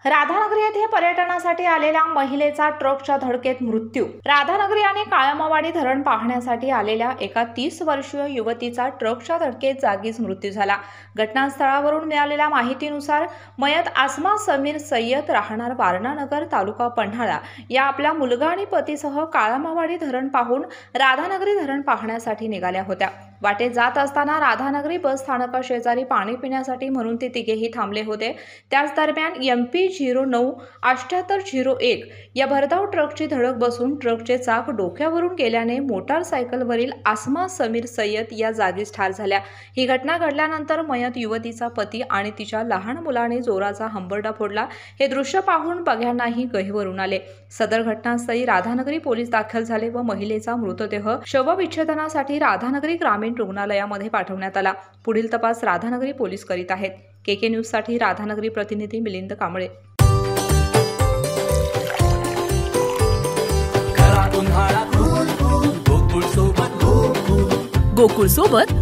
राधानगरी येथे पर्यटनासाठी आलेल्या महिलेचा ट्रकच्या धडकेत मृत्यू। राधानगरी आणि काळमावाडी धरण पाहण्यासाठी आलेल्या एका 30 वर्षीय युवतीचा ट्रकच्या धडकेत जागीच मृत्यू झाला। घटनास्थळावरून मिळालेल्या माहितीनुसार मयत आसमा समीर सय्यद राहणार वारणानगर तालुका पन्हाळा या आपल्या मुलगा आणि पतीसह काळमावाडी धरण पाहून राधानगरी धरण पाहण्यासाठी निघाल्या होत्या। वाटेत जात असताना राधानगरी बस स्थानका शेजारी पाणी पिण्यासाठी म्हणून ते तिघेही थांबले होते। त्याच दरम्यान MP 097801 या भरधाव ट्रकची धडक बसून ट्रकचे चाक डोक्यावरून गेल्याने मोटारसायकलवरील आसमा समीर सय्यद या जागीच ठार झाल्या। ही घटना घडल्यानंतर मयत युवतीचा पती आणि तिच्या लहान मुलाने जोराचा हंबरडा फोडला। हे दृश्य पाहून बघ्यांनाही गहिवरून आले। सदर घटनास्थळी राधानगरी पोलीस दाखल झाले व महिलेचा मृतदेह शवविच्छेदनासाठी राधानगरी ग्रामीण रुग्णालयामध्ये पाठवण्यात आला। पुढील तपास राधानगरी पोलीस करीत आहेत। KK न्यूज साठी राधानगरी प्रतिनिधी मिलिंद कांबळे। गोकुळ सोबत